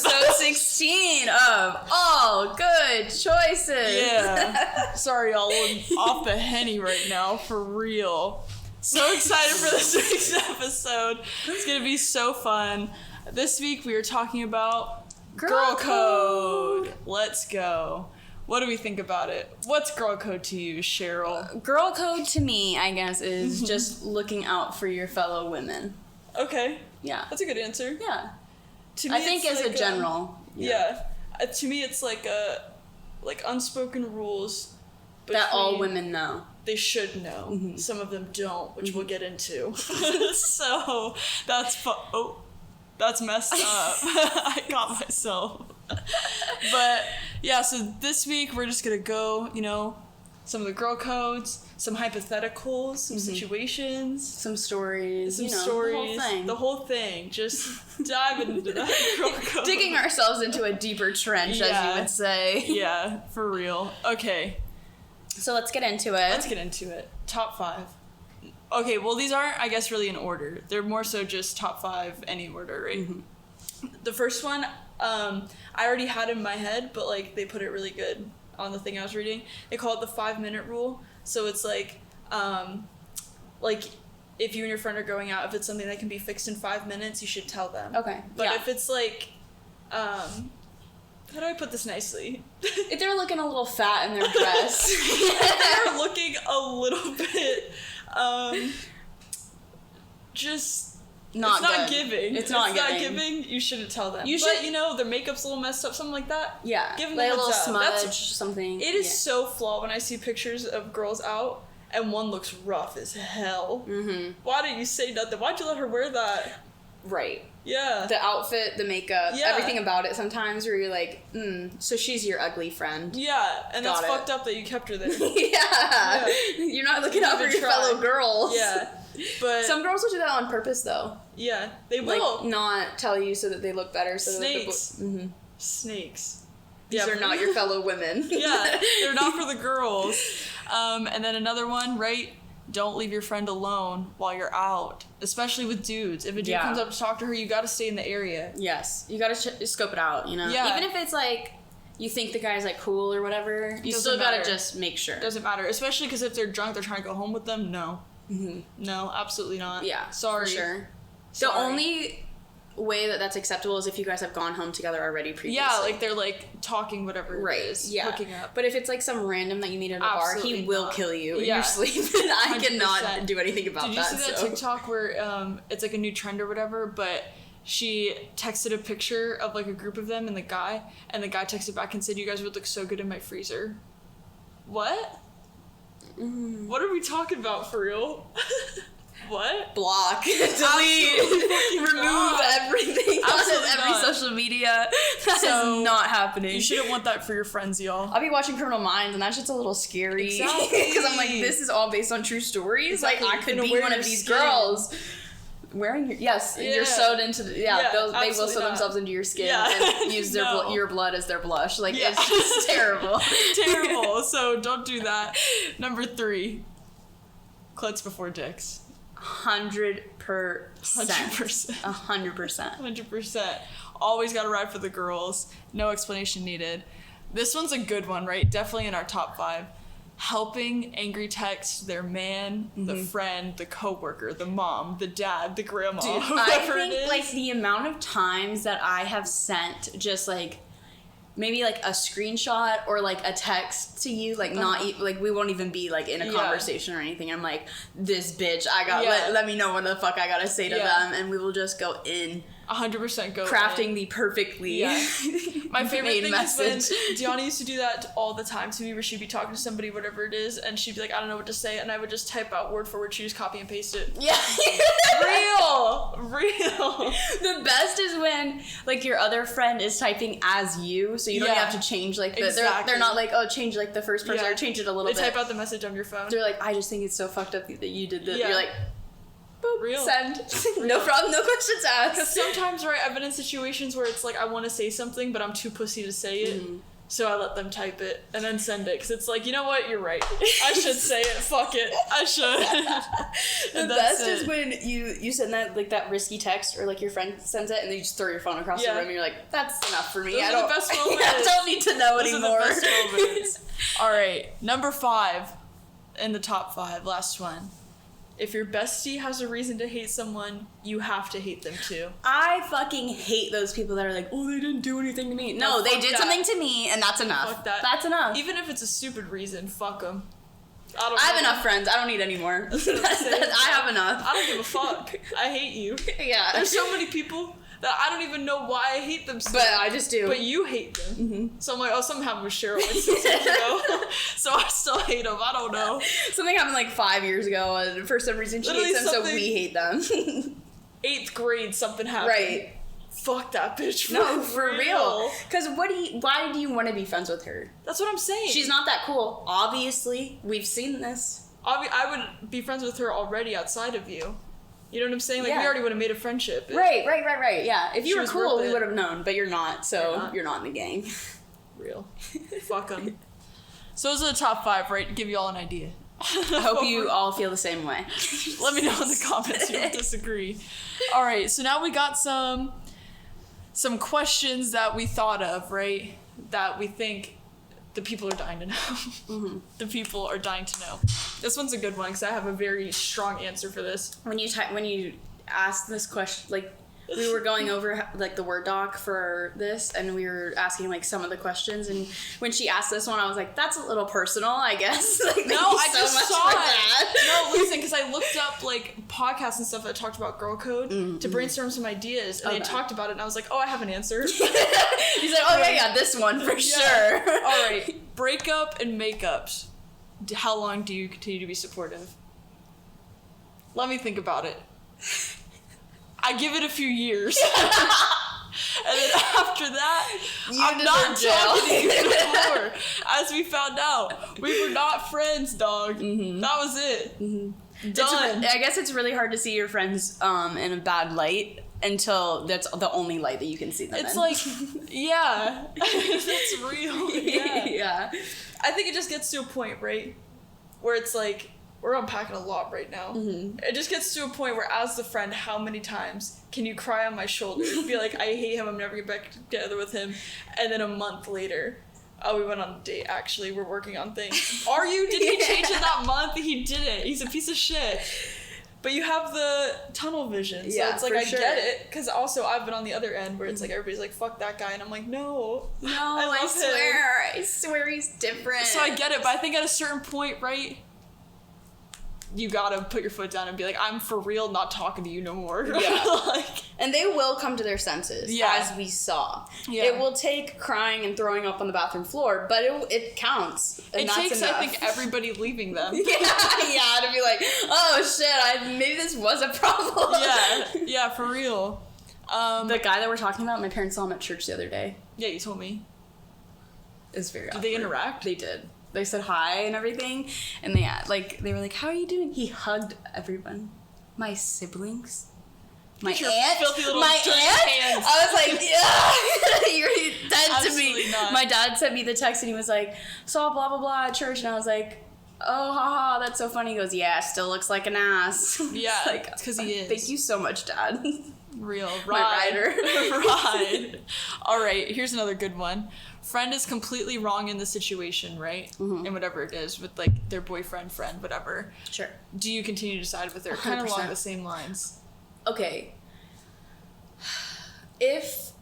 episode 16 of All Good Choices. Yeah. Sorry, y'all. I'm off the henny right now, for real. So excited for this week's episode. It's going to be so fun. This week we are talking about Girl Code. Let's go. What do we think about it? What's Girl Code to you, Cheryl? Girl Code to me, I guess, is just looking out for your fellow women. Okay. Yeah. That's a good answer. Yeah. To me, I think as like a general. Yeah. To me, it's like unspoken rules That all between- women know. They should know. Mm-hmm. Some of them don't, which we'll get into. So that's that's messed up. I got myself. But yeah, so this week we're just gonna go, some of the girl codes, some hypotheticals, some situations, Some stories. some stories, the whole thing. Just dive into that girl code. Digging ourselves into a deeper trench, as you would say. Yeah, for real. Okay. So let's get into it. Let's get into it. Top 5. Okay, well, these aren't, I guess, really in order. They're more so just top 5, any order, right? Mm-hmm. The first one, I already had in my head, but, they put it really good on the thing I was reading. They call it the 5-minute rule. So it's if you and your friend are going out, if it's something that can be fixed in 5 minutes, you should tell them. Okay, But if it's, how do I put this nicely? If they're looking a little fat in their dress. They're looking a little bit, just not it's not good. giving. It's not giving. You shouldn't tell them. You But, should- their makeup's a little messed up, something like that. Yeah. Give them like a a little heads up. smudge, something. It is so flawed when I see pictures of girls out and one looks rough as hell. Mm-hmm. Why didn't you say nothing? Why'd you let her wear that? Right. Yeah. The outfit, the makeup, Yeah. everything about it sometimes where you're like, so she's your ugly friend. Yeah, and Got that's it. fucked up that you kept her there. Yeah. You're not looking out for even your try. fellow girls. Yeah. But Some girls will do that on purpose, though. yeah, they Like, will. not tell you so that they look better. So Snakes. That the Snakes. These are not your fellow women. Yeah, they're not for the girls. And then another one, right? Don't leave your friend alone while you're out, especially with dudes. If a dude comes up to talk to her, you gotta stay in the area. Yes. You gotta scope it out, Yeah. Even if it's you think the guy's cool or whatever, you Doesn't still gotta matter. just make sure. Doesn't matter, especially because if they're drunk, they're trying to go home with them. No. Mm-hmm. No, absolutely not. Yeah. Sorry. For sure. Sorry. The only way that's acceptable is if you guys have gone home together already previously. Yeah, they're talking whatever Right, it is, yeah. hooking up. But if it's some random that you meet at a bar, Absolutely he will not. kill you in Yeah. your sleep, and I 100%. cannot do anything about Did you that. see that so. TikTok where it's a new trend or whatever, but she texted a picture of a group of them and the guy texted back and said, "You guys would look so good in my freezer." What? What are we talking about for real? What? Block, delete, Absolutely remove not. everything on Absolutely every not. social media. That So, is not happening. You shouldn't want that for your friends, y'all. I'll be watching Criminal Minds, and that shit's a little scary. Exactly. Because I'm like, this is all based on true stories. Exactly. I You're could gonna be wear one your of these skin. girls. Wearing your, Yeah. you're sewed into the, they will absolutely sew not. themselves into your skin Yeah. and use their No. your blood as their blush. Yeah. It's just terrible. Terrible. So don't do that. Number 3. Klutz before dicks. 100%. 100%. 100%. 100%. Always gotta ride for the girls. No explanation needed. This one's a good one, right? Definitely in our top 5. Helping angry text their man, the friend, the coworker, the mom, the dad, the grandma, Dude, I whoever it think is. the amount of times that I have sent just maybe a screenshot or a text to you, not we won't even be in a conversation or anything. I'm like, this bitch, let me know what the fuck I gotta say to them, and we will just go in 100% go crafting in. the perfectly My favorite made thing message. is when Deanna used to do that all the time to me, where she'd be talking to somebody, whatever it is, and she'd be like, I don't know what to say, and I would just type out word for word, she just copy and paste it. Yeah. Real. The best is when your other friend is typing as you, so you don't even have to change Exactly. they're not change the first person or change it a little They bit. type out the message on your phone. They're like, I just think it's so fucked up that you did this. Yeah. You're like, boop, Real. send. No problem, no questions Because asked. sometimes, right, I've been in situations where it's I want to say something, but I'm too pussy to say it. So I let them type it and then send it because it's like, you know what, you're right. I should say it. Fuck it. I should. The best is when you send that like that risky text or like your friend sends it and then you just throw your phone across the room and you're like, that's enough for me. Those are the best moments. I don't need to know Those anymore. Are the best moments. All right, number 5 in the top 5, last one. If your bestie has a reason to hate someone, you have to hate them too. I fucking hate those people that are like, oh, they didn't do anything to me. No, they did something to me, and that's enough. Fuck that. That's enough. Even if it's a stupid reason, fuck them. I have enough friends. I don't need any more. I have enough. I don't give a fuck. I hate you. Yeah. There's so many people that I don't even know why I hate them so. But I just do. But you hate them. Mm-hmm. So I'm like, oh, something happened with Cheryl like 6 years ago. So I still hate them. I don't know. Something happened like 5 years ago, and for some reason she hates them, so we hate them. 8th grade, something happened. Right. Fuck that bitch. For real. Because why do you want to be friends with her? That's what I'm saying. She's not that cool. Obviously, we've seen this. I would be friends with her already outside of you. You know what I'm saying? Like, we already would have made a friendship. Right. Yeah. If you were cool, we would have known, but you're not, so you're not in the gang. Real. Fuck them. So those are the top 5, right? To give you all an idea. I hope you all feel the same way. Let me know in the comments if you disagree. All right, so now we got some questions that we thought of, right? That we think the people are dying to know. Mm-hmm. The people are dying to know. This one's a good one because I have a very strong answer for this. When you asked this question, like, we were going over like the Word doc for this, and we were asking like some of the questions. And when she asked this one, I was like, "That's a little personal, I guess." Like, no, I just saw it. No, listen, because I looked up like podcasts and stuff that talked about girl code to brainstorm some ideas, and they talked about it, and I was like, "Oh, I have an answer." He's like, "Oh yeah, this one for sure." All right, breakup and makeups. How long do you continue to be supportive? Let me think about it. I give it a few years. And then after that, I'm not talking to you anymore. As we found out, we were not friends, dog. Mm-hmm. That was it. Mm-hmm. Done. I guess it's really hard to see your friends in a bad light until that's the only light that you can see them It's in. like, yeah. That's real. Yeah. Yeah. I think it just gets to a point, right? Where it's like, we're unpacking a lot right now. Mm-hmm. It just gets to a point where, as the friend, how many times can you cry on my shoulder and be like, I hate him, I'm never getting back together with him, and then a month later, oh, we went on a date, actually, we're working on things. Are you? Did he change in that month? He didn't. He's a piece of shit. But you have the tunnel vision, so it's like, I get it, because also I've been on the other end where it's like, everybody's like, fuck that guy, and I'm like, no, I swear he's different. So I get it, but I think at a certain point, right, you gotta put your foot down and be like, I'm for real not talking to you no more. Yeah. Like, and they will come to their senses, as we saw. Yeah. It will take crying and throwing up on the bathroom floor, but it counts. And it that's takes, enough. I think, everybody leaving them. Yeah, to be like, oh shit, maybe this was a problem. Yeah, for real. The guy that we're talking about, my parents saw him at church the other day. Yeah, you told me. It's very awkward. Did they interact? They did. They said hi and everything, and they were like, "How are you doing?" He hugged everyone, my siblings, my aunt, hands. I was like, "Yeah, you're dead to me." Not. My dad sent me the text, and he was like, "Saw blah blah blah at church," and I was like, "Oh, haha, that's so funny." He goes, "Yeah, still looks like an ass." Yeah, like, because he is. Thank you so much, Dad. Real My rider. Ride. All right, here's another good one. Friend is completely wrong in the situation, right? Mm-hmm. And whatever it is, with like their boyfriend, friend, whatever. Sure. Do you continue to side with her? 100%. Kind of along the same lines. Okay. If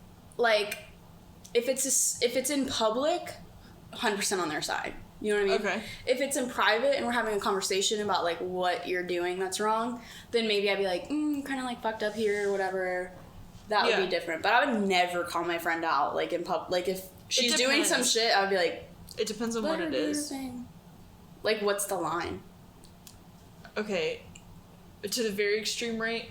it's in public, 100% on their side. You know what I mean? Okay. If it's in private and we're having a conversation about like what you're doing that's wrong, then maybe I'd be like, kind of like fucked up here or whatever. That would be different. But I would never call my friend out like in public. Like if she's doing some shit, I would be like, it depends on what it is. Like, what's the line? Okay. To the very extreme right,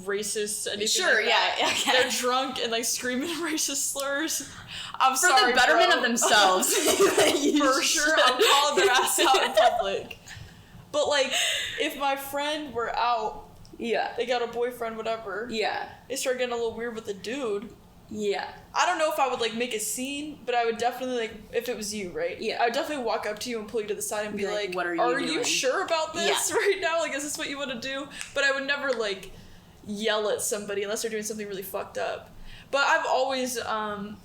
racist, anything sure, like that. Yeah. Okay. They're drunk and like screaming racist slurs. I'm for sorry, the betterment bro. of themselves. For sure, I'm calling their ass out in public. But like, if my friend were out, yeah, they got a boyfriend, whatever. Yeah, they start getting a little weird with the dude. Yeah. I don't know if I would, like, make a scene, but I would definitely, like, if it was you, right? Yeah. I would definitely walk up to you and pull you to the side and be like, what are you doing? sure about this right now? Like, is this what you want to do? But I would never, like, yell at somebody unless they're doing something really fucked up. But I've always, I'm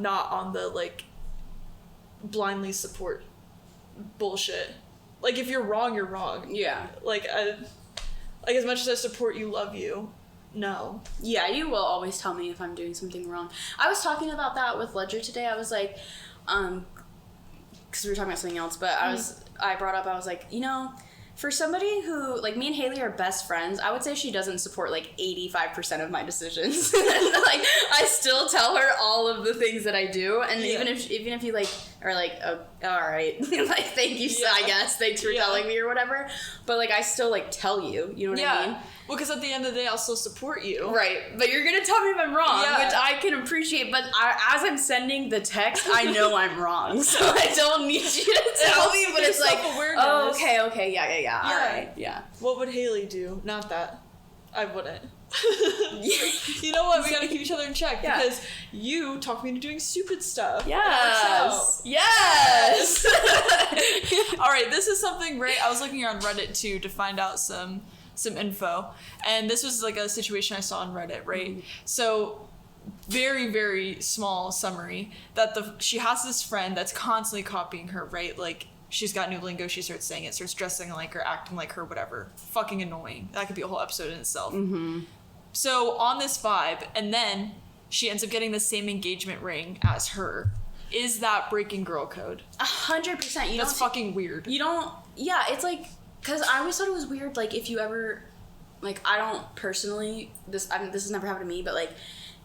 not on the, like, blindly support bullshit. Like, if you're wrong, you're wrong. Yeah. Like, as much as I support you, love you, no. Yeah, you will always tell me if I'm doing something wrong. I was talking about that with Ledger today. I was like, because we were talking about something else, but I brought up, I was like, you know, for somebody who, like, me and Haley are best friends, I would say she doesn't support, like, 85% of my decisions. Like, I still tell her all of the things that I do, and even if you, like, are like, oh, all right, like, thank you, I guess, thanks for telling me or whatever, but, like, I still, like, tell you, you know what I mean? Well, because at the end of the day, I'll still support you. Right, but you're gonna tell me if I'm wrong, which I can appreciate, but as I'm sending the text, I know I'm wrong, so I don't need you to tell me, but it's like, oh, okay, yeah, all right, yeah. What would Haley do? Not that. I wouldn't. You know what? We gotta keep each other in check, because you talk me into doing stupid stuff. Yes! Alright, this is something, right? I was looking on Reddit, too, to find out some info, and this was like a situation I saw on Reddit, right? So very, very small summary that she has this friend that's constantly copying her, right? Like, she's got new lingo, she starts saying it, starts dressing like her, acting like her, whatever. Fucking annoying. That could be a whole episode in itself. So on this vibe, and then she ends up getting the same engagement ring as her. Is that breaking girl code? 100%. That's fucking weird. You don't, it's like, because I always thought it was weird, like, if you ever, like, I don't personally, this has never happened to me, but, like,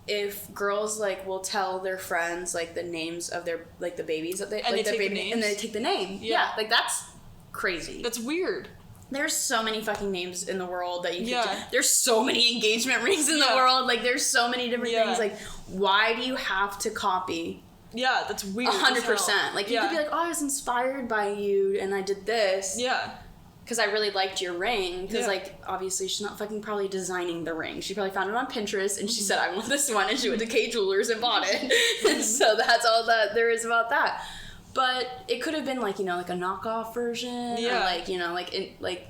if girls, like, will tell their friends, like, the names of their, like, the babies that they, and like, they their take baby, the names. and they take the name. Yeah, like, that's crazy. That's weird. There's so many fucking names in the world that you can there's so many engagement rings in the world, like, there's so many different things, like, why do you have to copy? Yeah, that's weird. 100%. Like, you could be like, oh, I was inspired by you, and I did this. Yeah. Because I really liked your ring. Because, like, obviously she's not fucking probably designing the ring. She probably found it on Pinterest, and she said, I want this one, and she went to K Jewelers and bought it. And so that's all that there is about that. But it could have been, like, you know, like a knockoff version. Or, like, you know, like,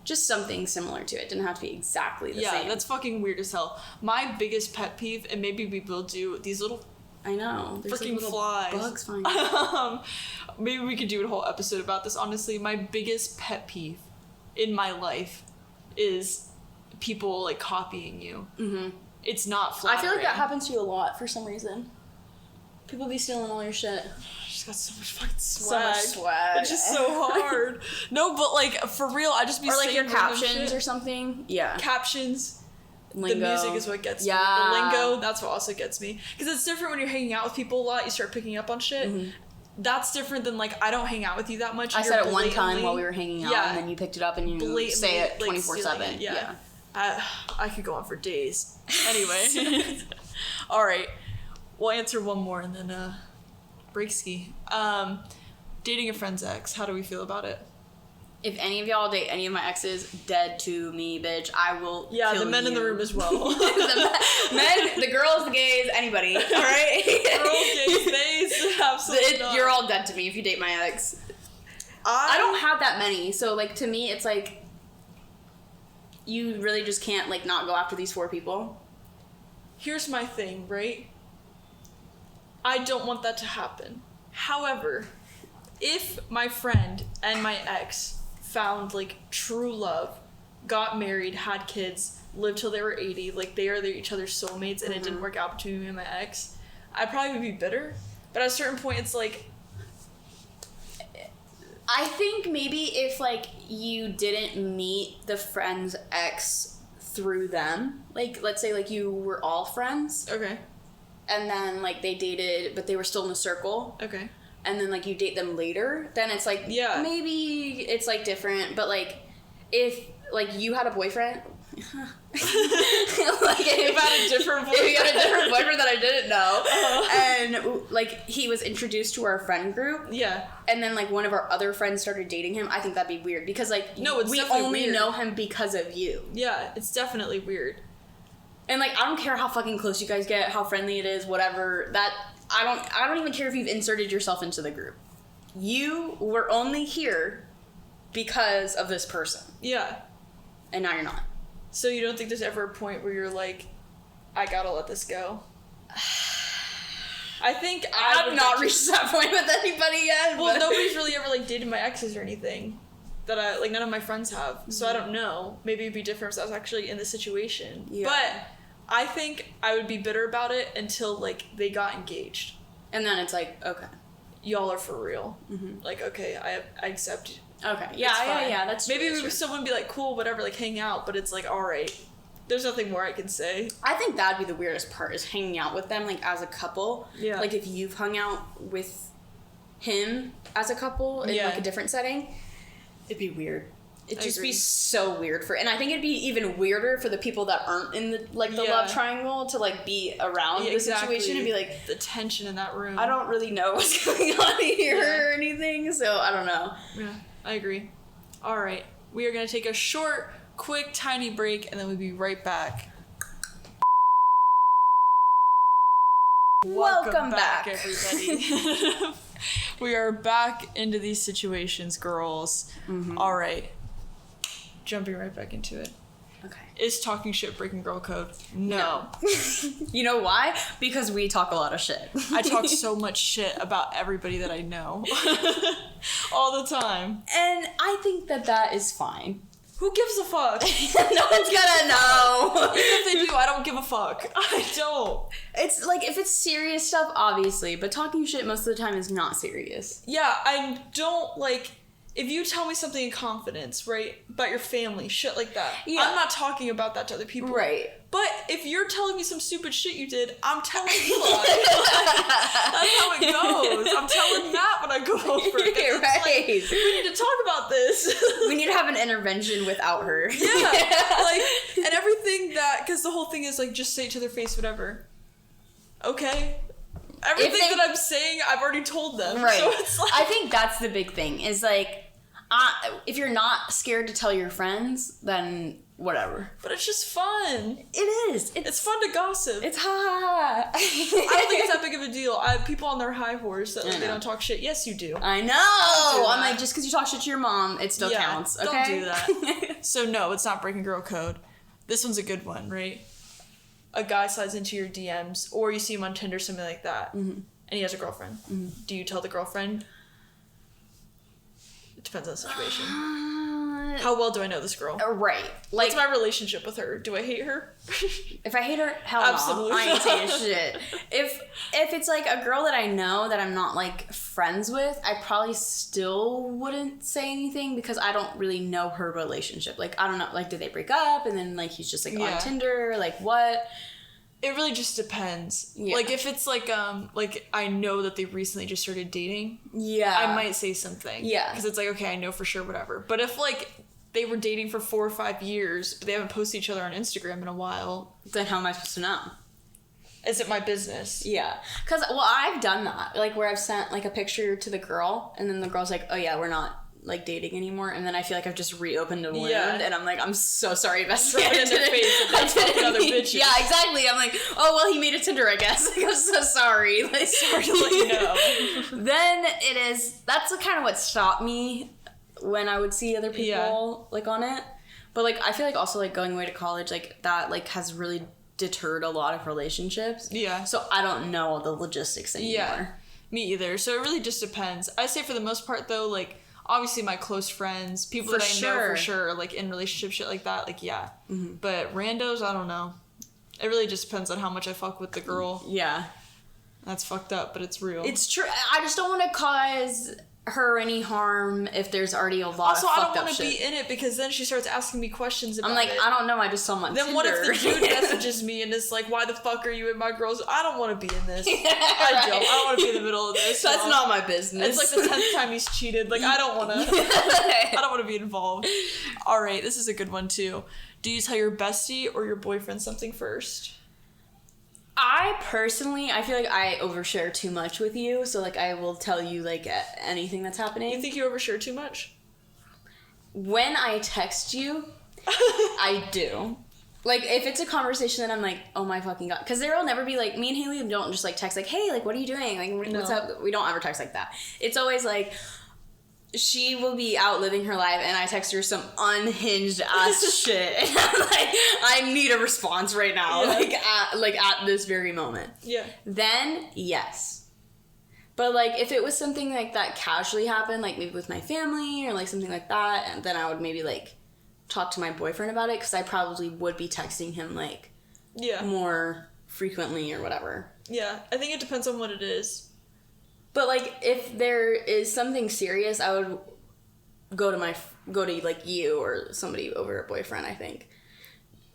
just something similar to it. It didn't have to be exactly the same. Yeah, that's fucking weird as hell. My biggest pet peeve, and maybe we will do these little... I know. There's freaking like flies. Bugs flying. Maybe we could do a whole episode about this. Honestly, my biggest pet peeve in my life is people, like, copying you. It's not flattering. I feel like that happens to you a lot for some reason. People be stealing all your shit. She's got so much fucking swag. So much swag. It's just so hard. No, but, like, for real, I just be or, like, saying your captions shit. or something. Yeah. Captions. Lingo. The music is what gets me. The lingo, that's what also gets me. Because it's different when you're hanging out with people a lot, you start picking up on shit. That's different than, like, I don't hang out with you that much. I said it one time while we were hanging out, and then you picked it up and you say it 24/7. Like, yeah. I could go on for days. Anyway. Alright. We'll answer one more and then, break ski. Dating a friend's ex, how do we feel about it? If any of y'all date any of my exes, dead to me, bitch. I will kill the men you. in the room as well. the men, the girls, the gays, anybody. All right? Girls, gays, theys, absolutely not. You're all dead to me if you date my ex. I don't have that many, so, like, to me, it's like, you really just can't, like, not go after these 4 people. Here's my thing, right? I don't want that to happen. However, if my friend and my ex found, like, true love, got married, had kids, lived till they were 80, like, they are each other's soulmates, and it didn't work out between me and my ex, I probably would be bitter. But at a certain point, it's like... I think maybe if, like, you didn't meet the friend's ex through them, like, let's say, like, you were all friends. Okay. And then, like, they dated, but they were still in a circle. Okay. And then, like, you date them later, then it's, like, maybe it's, like, different. But, like, if, like, you had a boyfriend... like, if I had a different boyfriend. If you had a different boyfriend that I didn't know. And, like, he was introduced to our friend group. Yeah. And then, like, one of our other friends started dating him. I think that'd be weird. Because, like, no, it's we only know him because of you. Yeah, it's definitely weird. And, like, I don't care how fucking close you guys get, how friendly it is, whatever. I don't even care if you've inserted yourself into the group. You were only here because of this person. Yeah. And now you're not. So you don't think there's ever a point where you're like, I gotta let this go? I think I've not reached that point with anybody yet. Well, nobody's really ever, like, dated my exes or anything. That I, like, none of my friends have. Mm-hmm. So I don't know. Maybe it'd be different if I was actually in the situation. Yeah. But I think I would be bitter about it until, like, they got engaged. And then it's like, okay. Y'all are for real. Mm-hmm. Like, okay, I accept you. Okay. Yeah, that's true. Maybe we would still wouldn't be like, cool, whatever, like, hang out, but it's like, alright. There's nothing more I can say. I think that'd be the weirdest part, is hanging out with them, like, as a couple. Yeah. Like, if you've hung out with him as a couple in, like, a different setting, it'd be weird. It'd just be so weird and I think it'd be even weirder for the people that aren't in the, like, the love triangle to, like, be around the situation and be like, the tension in that room. I don't really know what's going on here or anything, so I don't know. Yeah, I agree. All right, we are going to take a short, quick, tiny break, and then we'll be right back. Welcome back, everybody. We are back into these situations, girls. Mm-hmm. All right. Jumping right back into it. Okay. Is talking shit breaking girl code? No. You know why? Because we talk a lot of shit. I talk so much shit about everybody that I know. All the time. And I think that is fine. Who gives a fuck? No one's gonna know. Even if they do, I don't give a fuck. I don't. It's like, if it's serious stuff, obviously, but talking shit most of the time is not serious. Yeah, I don't, like, if you tell me something in confidence, right, about your family, shit like that, I'm not talking about that to other people. Right. But if you're telling me some stupid shit you did, I'm telling you like, that's how it goes. I'm telling Matt when I go over. Right. Like, we need to talk about this. We need to have an intervention without her. Yeah. Like, and everything that, because the whole thing is like, just say it to their face, whatever. Okay. Everything that I'm saying, I've already told them. Right. So it's like, I think that's the big thing, is like, if you're not scared to tell your friends, then whatever. But it's just fun. It is. It's fun to gossip. It's ha ha ha. I don't think it's that big of a deal. I have people on their high horse that, like, they don't talk shit. Yes, you do. I know. I'm like, just because you talk shit to your mom, it still counts. Okay? Don't do that. So no, it's not breaking girl code. This one's a good one, right? A guy slides into your DMs, or you see him on Tinder, something like that, and he has a girlfriend. Mm-hmm. Do you tell the girlfriend? It depends on the situation. How well do I know this girl? Right. Like, what's my relationship with her? Do I hate her? If I hate her, hell no. Absolutely. I ain't saying shit. If it's like a girl that I know that I'm not, like, friends with, I probably still wouldn't say anything, because I don't really know her relationship. Like, I don't know, like, did they break up and then, like, he's just, like, on Tinder? Like, what? It really just depends. Yeah. Like, if it's like I know that they recently just started dating, I might say something. Yeah. Because it's like, okay, I know for sure, whatever. But if, like, they were dating for 4 or 5 years, but they haven't posted each other on Instagram in a while, then how am I supposed to know? Is it my business? Yeah. Because, well, I've done that. Like, where I've sent, like, a picture to the girl, and then the girl's like, oh, yeah, we're not, like, dating anymore. And then I feel like I've just reopened a wound, and I'm like, I'm so sorry, bestie. Right in their face that they fucked other bitches. Yeah, exactly. I'm like, oh, well, he made a Tinder, I guess. Like, I'm so sorry. Like, sorry to let you know. Then that's kind of what stopped me when I would see other people, like, on it. But, like, I feel like also, like, going away to college, like, that, like, has really deterred a lot of relationships. Yeah. So I don't know all the logistics anymore. Yeah. Me either. So it really just depends. I say for the most part, though, like, obviously my close friends, people that I know for sure, like, in relationship shit like that, like, yeah. Mm-hmm. But randos, I don't know. It really just depends on how much I fuck with the girl. Yeah. That's fucked up, but it's real. It's true. I just don't want to cause her any harm if there's already a lot of fucked up shit. Also, I don't want to be in it, because then she starts asking me questions about it. I'm like, I don't know, I just saw him on Tinder. Then what if the dude messages me and is like, why the fuck are you in my girl's? I don't want to be in this. I don't want to be in the middle of this. That's not my business. It's like the 10th time he's cheated. Like, I don't want to. I don't want to be involved. All right, this is a good one too. Do you tell your bestie or your boyfriend something first? I personally, I feel like I overshare too much with you, so, like, I will tell you, like, anything that's happening. You think you overshare too much? When I text you, I do. Like, if it's a conversation that I'm like, oh my fucking god. Because there will never be, like, me and Haley don't just, like, text, like, hey, like, what are you doing? Like, what's up? We don't ever text like that. It's always, like, she will be out living her life, and I text her some unhinged ass shit. And I'm like, I need a response right now. Yeah. Like, at this very moment. Yeah. Then, yes. But, like, if it was something, like, that casually happened, like, maybe with my family or, like, something like that, and then I would maybe, like, talk to my boyfriend about it, because I probably would be texting him, like, more frequently or whatever. Yeah, I think it depends on what it is. But, like, if there is something serious, I would go to like, you or somebody over a boyfriend, I think.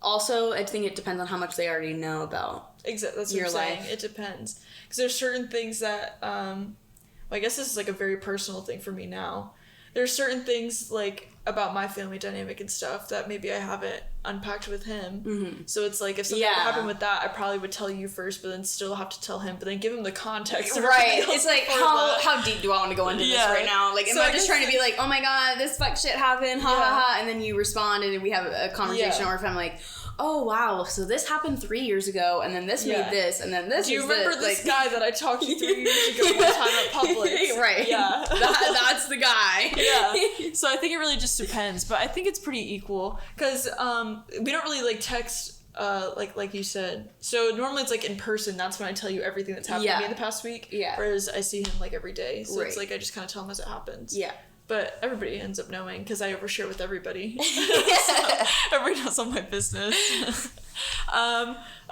Also, I think it depends on how much they already know about Exactly, that's what I'm saying. It depends. Because there's certain things that, I guess this is, like, a very personal thing for me now. There's certain things, like, about my family dynamic and stuff that maybe I haven't unpacked with him. Mm-hmm. So it's like, if something happened with that, I probably would tell you first, but then still have to tell him, but then give him the context. Right. It's like, how deep do I want to go into this right now? Like, am I just trying to be like, oh my god, this fuck shit happened, ha ha ha, and then you respond and we have a conversation, or if I'm like, oh wow, so this happened 3 years ago, and then this made this, and then this. Do you remember this guy that I talked to 3 years ago one time at Publix? Right. Yeah. That's the guy. Yeah. So I think it really just depends, but I think it's pretty equal, because we don't really, like, text, like you said. So normally it's, like, in person, that's when I tell you everything that's happened to me in the past week. Yeah. Whereas I see him, like, every day, so it's like I just kind of tell him as it happens. Yeah. But everybody ends up knowing, because I overshare with everybody. So everybody knows all my business.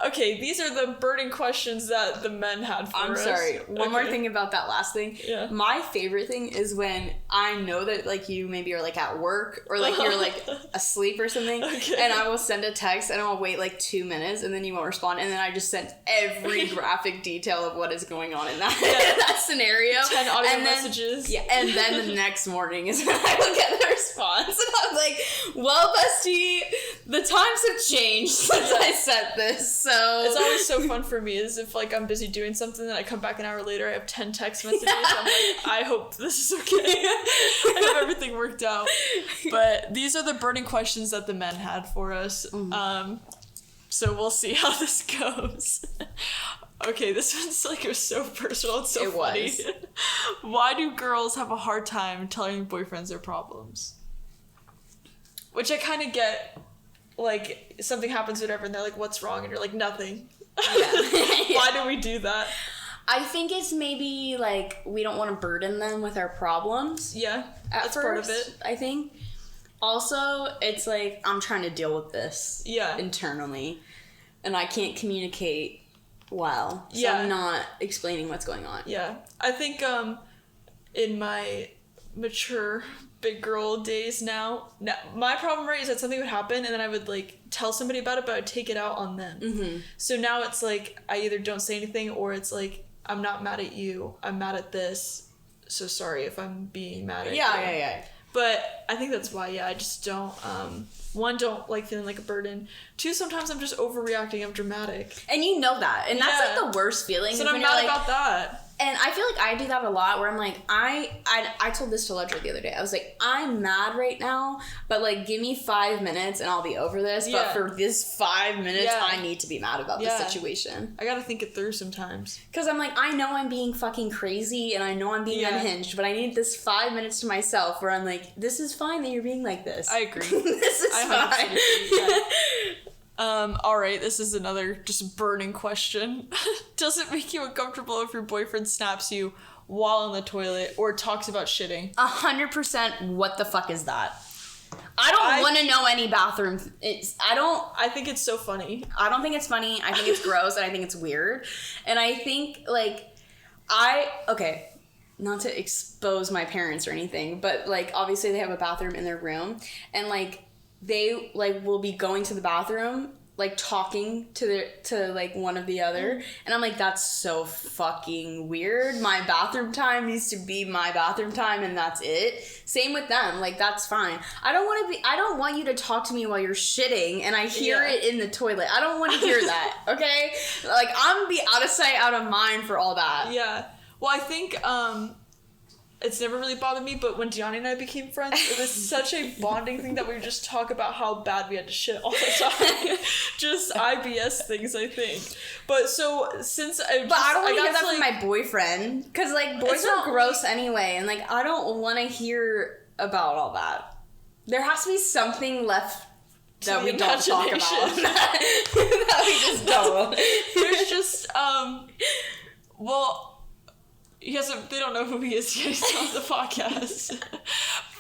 Okay, these are the burning questions that the men had for us. I'm sorry. One more thing about that last thing. Yeah. My favorite thing is when I know that, like, you maybe are, like, at work or, like, you're, like, asleep or something. Okay. And I will send a text and I'll wait, like, 2 minutes and then you won't respond. And then I just send every graphic detail of what is going on in that, that scenario. 10 audio messages. Yeah. And then the next morning is when I will get the response. And I'm like, well, bestie, the times have changed since I sent this. So it's always so fun for me is if, like, I'm busy doing something and I come back an hour later, I have 10 text messages. I'm like, I hope this is okay. I hope everything worked out. But these are the burning questions that the men had for us. So we'll see how this goes. Okay, this one's, like, it was so personal. It's so funny. Why do girls have a hard time telling boyfriends their problems? Which I kind of get. Like, something happens, whatever, and they're like, what's wrong? And you're like, nothing. Yeah. Why do we do that? I think it's maybe, like, we don't want to burden them with our problems. Yeah, that's first, part of it. I think. Also, it's like, I'm trying to deal with this internally, and I can't communicate well, so I'm not explaining what's going on. Yeah. I think in my mature big girl days now, my problem, right, is that something would happen and then I would, like, tell somebody about it, but I'd take it out on them. Mm-hmm. So now it's like I either don't say anything, or it's like, I'm not mad at you, I'm mad at this, so sorry if I'm being mad at you. Yeah. But I think that's why, I just don't, one, don't like feeling like a burden. Two, sometimes I'm just overreacting, I'm dramatic. And you know that. And that's, like, the worst feeling. So I'm mad about that. And I feel like I do that a lot, where I'm like, I told this to Ledger the other day. I was like, I'm mad right now, but, like, give me 5 minutes and I'll be over this. Yeah. But for this 5 minutes, I need to be mad about the situation. I gotta think it through sometimes. Because I'm like, I know I'm being fucking crazy and I know I'm being unhinged, but I need this 5 minutes to myself where I'm like, this is fine that you're being like this. I agree. This is fine. Alright, this is another just burning question. Does it make you uncomfortable if your boyfriend snaps you while in the toilet or talks about shitting? 100%. What the fuck is that? I don't want to know any bathroom. I think it's so funny. I don't think it's funny. I think it's gross and I think it's weird. And I think, like, okay, not to expose my parents or anything, but, like, obviously they have a bathroom in their room, and, like, they, like, will be going to the bathroom, like, talking to like, one of the other, and I'm like, that's so fucking weird. My bathroom time needs to be my bathroom time, and that's it. Same with them, like, that's fine. I don't want you to talk to me while you're shitting, and I hear it in the toilet. I don't want to hear that, okay? Like, I'm gonna be out of sight, out of mind for all that. Yeah. Well, I think, it's never really bothered me, but when Gianni and I became friends, it was such a bonding thing that we would just talk about how bad we had to shit all the time. Just IBS things, I think. But so, since I don't want to hear that from my boyfriend, because, like, boys are gross anyway, and, like, I don't want to hear about all that. There has to be something left that we don't talk about. That we just don't. There's just, well... they don't know who he is yet, he's on the podcast.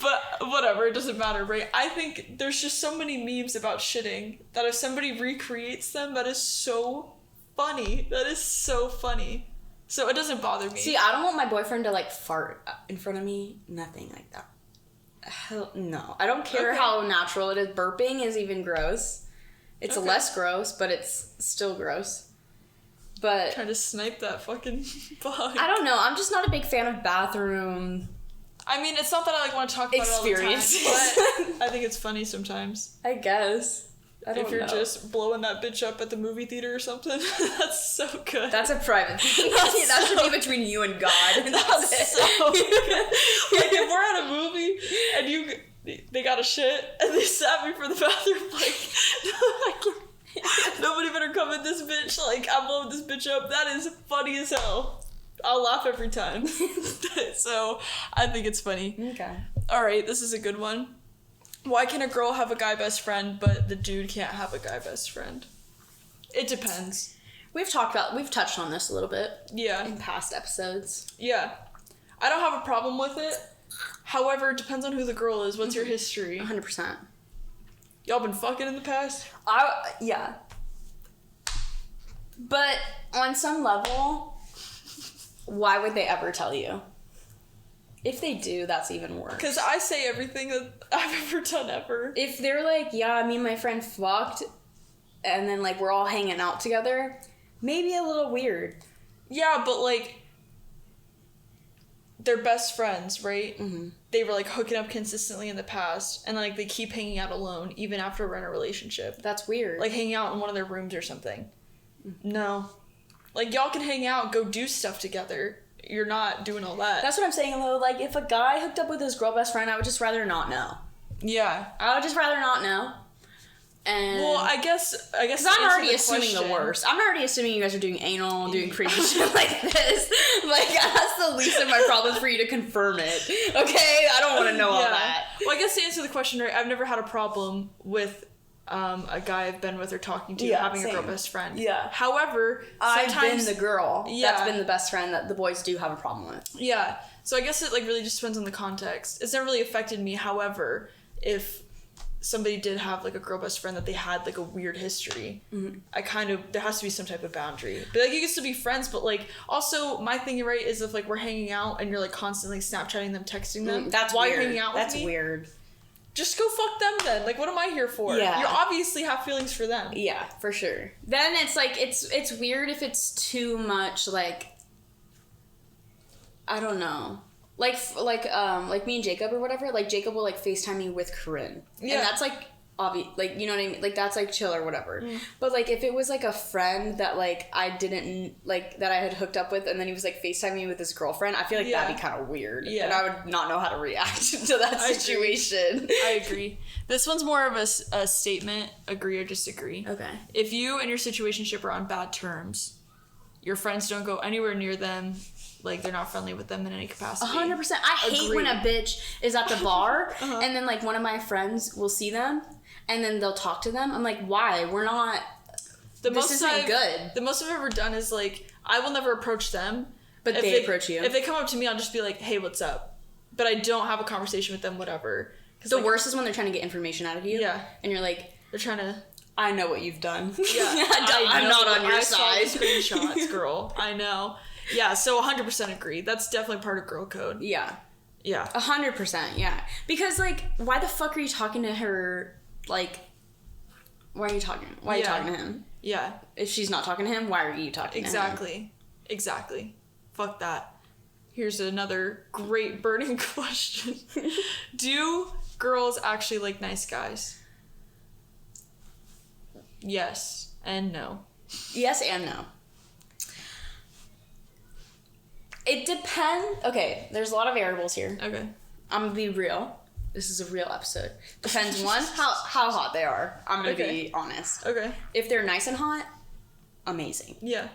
But whatever, it doesn't matter, right? I think there's just so many memes about shitting that if somebody recreates them, that is so funny. That is so funny. So it doesn't bother me. See, I don't want my boyfriend to, like, fart in front of me. Nothing like that. Hell no. I don't care how natural it is. Burping is even gross. It's less gross, but it's still gross. But trying to snipe that fucking bug. I don't know. I'm just not a big fan of bathroom. I mean, it's not that I like want to talk about it all the time, but I think it's funny sometimes. I guess. If you're just blowing that bitch up at the movie theater or something, that's so good. That's a private thing. That should be between you and God. That's so good. Like, if we're at a movie and they got a shit and they sat me for the bathroom, like nobody better come in this bitch. Like, I'm blowing this bitch up. That is funny as hell. I'll laugh every time. So, I think it's funny. Okay. Alright, this is a good one. Why can a girl have a guy best friend, but the dude can't have a guy best friend? It depends. We've touched on this a little bit. Yeah. In past episodes. Yeah. I don't have a problem with it. However, it depends on who the girl is. What's your history? 100%. Y'all been fucking in the past? Yeah. But on some level, why would they ever tell you? If they do, that's even worse. Because I say everything that I've ever done ever. If they're like, yeah, me and my friend fucked, and then, like, we're all hanging out together, maybe a little weird. Yeah, but, like, they're best friends, right? Mm-hmm. They were, like, hooking up consistently in the past, and, like, they keep hanging out alone, even after we're in a relationship. That's weird. Like, hanging out in one of their rooms or something. Mm-hmm. No. Like, y'all can hang out, go do stuff together. You're not doing all that. That's what I'm saying, though. Like, if a guy hooked up with his girl best friend, I would just rather not know. Yeah. I would just rather not know. And well, I guess because I'm already assuming the worst. I'm already assuming you guys are doing anal, doing crazy shit like this. Like, that's the least of my problems for you to confirm it. Okay? I don't want to know all that. Well, I guess to answer the question, right, I've never had a problem with a guy I've been with or talking to having a girl best friend. Yeah. However, sometimes I've been the girl that's been the best friend that the boys do have a problem with. Yeah. So I guess it, like, really just depends on the context. It's never really affected me. However, if somebody did have, like, a girl best friend that they had, like, a weird history, there has to be some type of boundary. But, like, you can still be friends, but, like, also my thing, right, is if, like, we're hanging out and you're, like, constantly Snapchatting them, texting them. That's while weird. You're hanging out with me. That's weird. Just go fuck them then. Like, what am I here for? Yeah. You obviously have feelings for them. Yeah, for sure. Then it's, like, it's weird if it's too much, like, I don't know. Like me and Jacob or whatever, like, Jacob will, like, FaceTime me with Corinne. Yeah. And that's, like, obvious, like, you know what I mean? Like, that's, like, chill or whatever. Mm. But, like, if it was, like, a friend that, like, I didn't, like, that I had hooked up with, and then he was, like, FaceTiming me with his girlfriend, I feel like that'd be kind of weird. Yeah. And I would not know how to react to that situation. I agree. This one's more of a statement, agree or disagree. Okay. If you and your situationship are on bad terms, your friends don't go anywhere near them, like, they're not friendly with them in any capacity. 100%. I hate when a bitch is at the bar, and then, like, one of my friends will see them, and then they'll talk to them. I'm like, why? We're not... This isn't good. The most I've ever done is, like, I will never approach them. But they approach you. If they come up to me, I'll just be like, hey, what's up? But I don't have a conversation with them, whatever. The, like, worst is when they're trying to get information out of you. Yeah. And you're like... They're trying to... I know what you've done. Yeah. I'm not on your side. I saw the screenshots, girl. I know. Yeah, so 100% agree. That's definitely part of girl code. Yeah. Yeah. 100%, yeah. Because, like, why the fuck are you talking to her, like... Why are you talking? Why are you talking to him? Yeah. If she's not talking to him, why are you talking to him? Exactly. Fuck that. Here's another great burning question. Do girls actually like nice guys? Yes and no. Yes and no. It depends. Okay, there's a lot of variables here. Okay. I'm gonna be real. This is a real episode. Depends one how hot they are. I'm gonna be honest. Okay. If they're nice and hot, amazing. Yeah.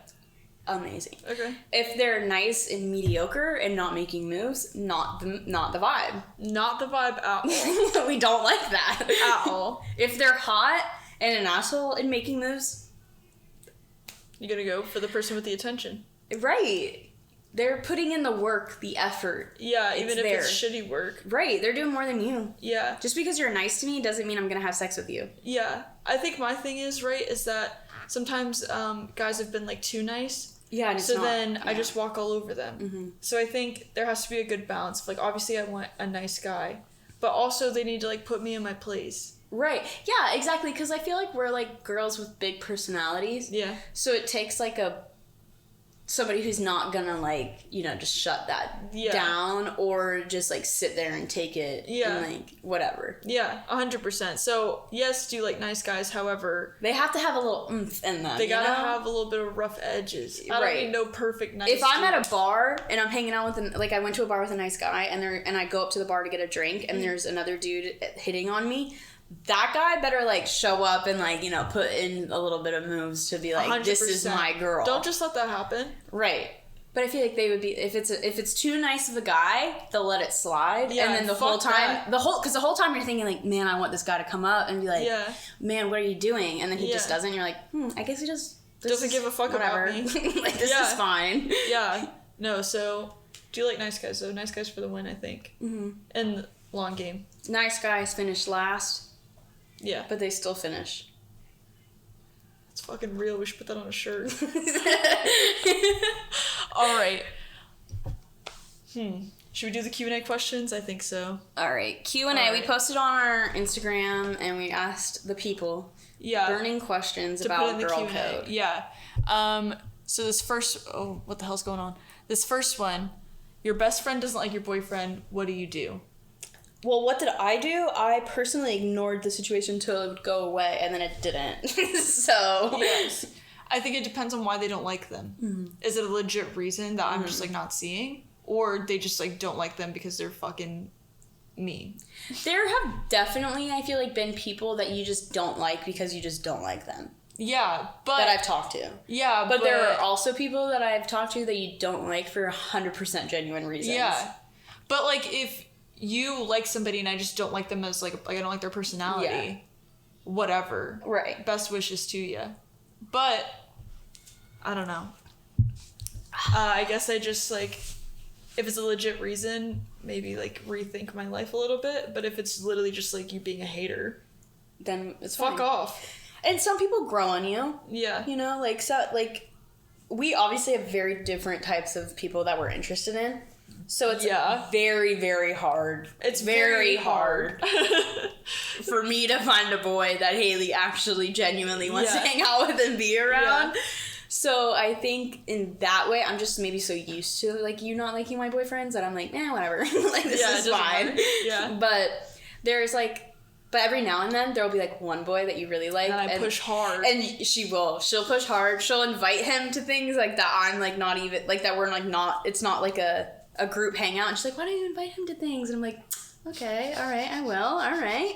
Amazing. Okay. If they're nice and mediocre and not making moves, not the vibe. Not the vibe at all. We don't like that At all. If they're hot and an asshole and making moves, You gotta go for the person with the attention. right? They're putting in the work, the effort. Yeah, even if there. it's shitty work. Right? They're doing more than you. Yeah. Just because you're nice to me doesn't mean I'm gonna have sex with you. Yeah. I think my thing is, right, is that sometimes guys have been, like, too nice. Yeah, and it's So not, then yeah. I just walk all over them. Mm-hmm. So I think there has to be a good balance. Like, obviously I want a nice guy, but also they need to, like, put me in my place. Right. Yeah, exactly. Because I feel like we're, like, girls with big personalities. Yeah. So it takes, like, somebody who's not gonna, like, you know, just shut that down or just, like, sit there and take it and, like, whatever. Yeah, 100%. So, yes, do you like nice guys, however... They have to have a little oomph in them, They gotta you know? have a little bit of rough edges. I don't mean no perfect nice If I'm dude. at a bar and I'm hanging out with, I went to a bar with a nice guy and I go up to the bar to get a drink and there's another dude hitting on me, that guy better, like, show up and, like, you know, put in a little bit of moves to be like, 100%. This is my girl. Don't just let that happen. Right. But I feel like they would be, if it's too nice of a guy, they'll let it slide. Yeah, and then the whole time, that. because the whole time you're thinking, like, man, I want this guy to come up and be like, man, what are you doing? And then he just doesn't. You're like, I guess he just doesn't give a fuck whatever. about me. Like, this is fine. Yeah. No, so, do you like nice guys? So, nice guys for the win, I think. Mm-hmm. And long game. Nice guys finish last. Yeah. But they still finish. It's fucking real. We should put that on a shirt. All right. Should we do the Q&A questions? I think so. All right. Q&A. All right. We posted on our Instagram and we asked the people burning questions to about put in the girl Q&A. code. Yeah. So this first... Oh, what the hell's going on? This first one. Your best friend doesn't like your boyfriend. What do you do? Well, what did I do? I personally ignored the situation until it would go away, and then it didn't. So... Yes. I think it depends on why they don't like them. Mm-hmm. Is it a legit reason that I'm just, like, not seeing? Or they just, like, don't like them because they're fucking mean? There have definitely, I feel like, been people that you just don't like because you just don't like them. Yeah, but... That I've talked to. Yeah, but there are also people that I've talked to that you don't like for 100% genuine reasons. Yeah. But, like, if you like somebody and I just don't like them as, like I don't like their personality, whatever. Right. Best wishes to you. But, I don't know. I guess I just, like, if it's a legit reason, maybe, like, rethink my life a little bit. But if it's literally just, like, you being a hater, then it's fuck fine. off. And some people grow on you. Yeah. You know, like, so, like, we obviously have very different types of people that we're interested in. So it's very, very hard. It's very hard for me to find a boy that Haley actually genuinely wants to hang out with and be around. Yeah. So I think in that way, I'm just maybe so used to, like, you not liking my boyfriends that I'm like, whatever. Like, this is fine. Yeah. But there's, like, but every now and then there'll be, like, one boy that you really like. And I push hard. And she'll push hard. She'll invite him to things, like, that I'm, like, not even, like, that we're, like, not, it's not, like, a group hangout. And she's like, why don't you invite him to things? And I'm like, okay, all right, I will, all right.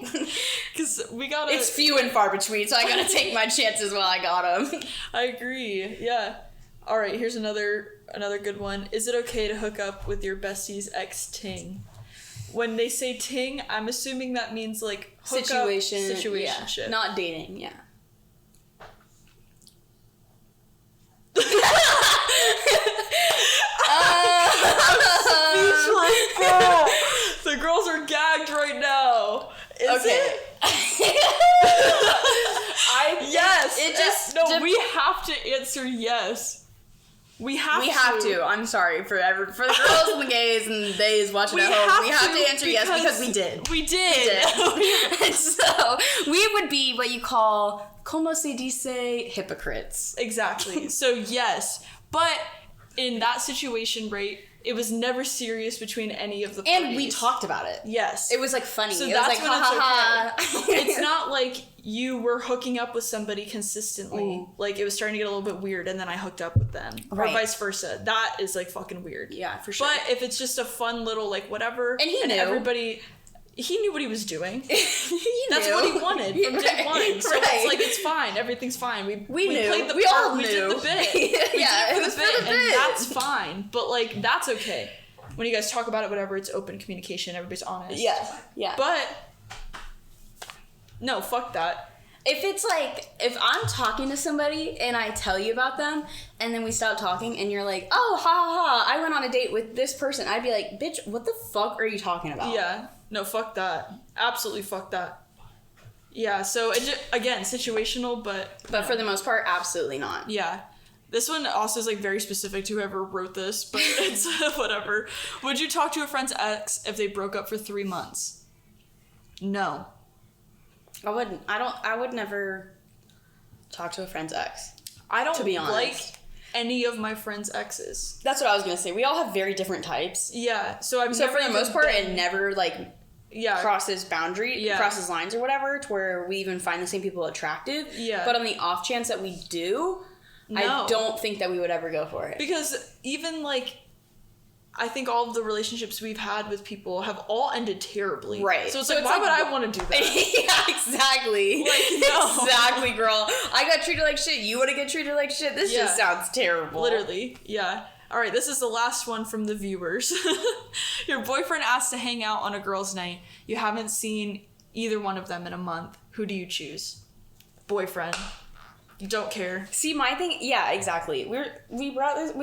Because we gotta... It's few and far between, so I gotta take my chances while I got him. I agree, yeah. All right, here's another good one. Is it okay to hook up with your bestie's ex-ting? When they say ting, I'm assuming that means, like, situationship. Yeah. Not dating, yeah. The girls are gagged right now. Is it? We have to answer yes. We have to. I'm sorry for the girls and the gays and theys watching at home. We have to answer yes because we did. We did. And so we would be what you call, como se dice, hypocrites. Exactly. So yes, but in that situation, right, it was never serious between any of the parties. And we talked about it. Yes. It was like funny. So it that's was like, when ha it's ha okay. ha. It's not like you were hooking up with somebody consistently. Mm. Like, it was starting to get a little bit weird, and then I hooked up with them. Right. Or vice versa. That is, like, fucking weird. Yeah, for sure. But if it's just a fun little, like, whatever. And he knew. Everybody... He knew what he was doing. That's knew. what he wanted from day one. So Right. it's like, it's fine. Everything's fine. We knew. played the We part. all We knew. did the bit. Yeah, we it did was it for for the the bit, and bit. that's fine. But, like, that's okay. When you guys talk about it, whatever, it's open communication. Everybody's honest. Yeah. But, no, fuck that. If it's like, if I'm talking to somebody and I tell you about them and then we stop talking and you're like, oh, ha ha ha, I went on a date with this person, I'd be like, bitch, what the fuck are you talking about? Yeah. No, fuck that. Absolutely fuck that. Yeah, so, again, situational, but... But for the most part, absolutely not. Yeah. This one also is, like, very specific to whoever wrote this, but it's whatever. Would you talk to a friend's ex if they broke up for 3 months? No. I wouldn't. I would never talk to a friend's ex. I don't To be honest. like any of my friends' exes. That's what I was gonna say. We all have very different types. Yeah, so I've So never for the even most part, been- it never like yeah, crosses crosses lines or whatever, to where we even find the same people attractive. Yeah. But on the off chance that we do, No. I don't think that we would ever go for it. because even, like, I think all of the relationships we've had with people have all ended terribly. Right. So it's So like, it's why like- would I want to do that? Yeah, exactly. Like, no. Exactly, girl. I got treated like shit. You want to get treated like shit? This Yeah. just sounds terrible. Literally, yeah. All right, this is the last one from the viewers. Your boyfriend asked to hang out on a girl's night. You haven't seen either one of them in a month. Who do you choose? Boyfriend. You don't care. See, my thing, yeah, exactly. We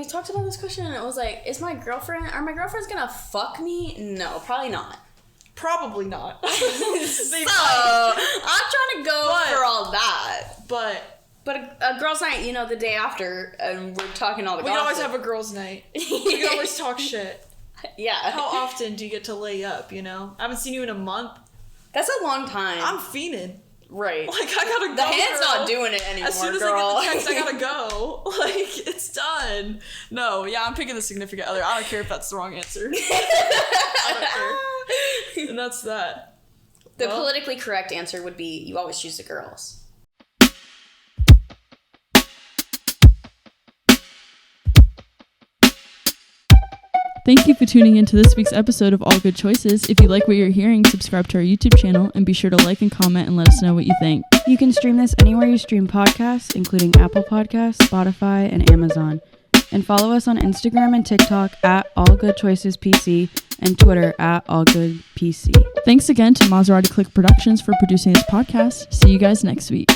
talked about this question, and it was like, are my girlfriends gonna fuck me? No, probably not. Probably not. So I'm trying to go But- for all that. But But a girl's night, the day after, and we're talking all the we can always gossip. have a girl's night. We can always talk shit. Yeah. How often do you get to lay up, I haven't seen you in a month. That's a long time. I'm fiending. right. Like, I gotta go, The hand's girl. not doing it anymore, As soon as girl. I get the text, I gotta go. Like, it's done. No, yeah, I'm picking the significant other. I don't care if that's the wrong answer. I don't care. And that's that. The Well, politically correct answer would be you always choose the girls. Thank you for tuning into this week's episode of All Good Choices. If you like what you're hearing, subscribe to our YouTube channel and be sure to like and comment and let us know what you think. You can stream this anywhere you stream podcasts, including Apple Podcasts, Spotify, and Amazon. And follow us on Instagram and TikTok at AllGoodChoicesPC and Twitter at AllGoodPC. Thanks again to Maserati Click Productions for producing this podcast. See you guys next week.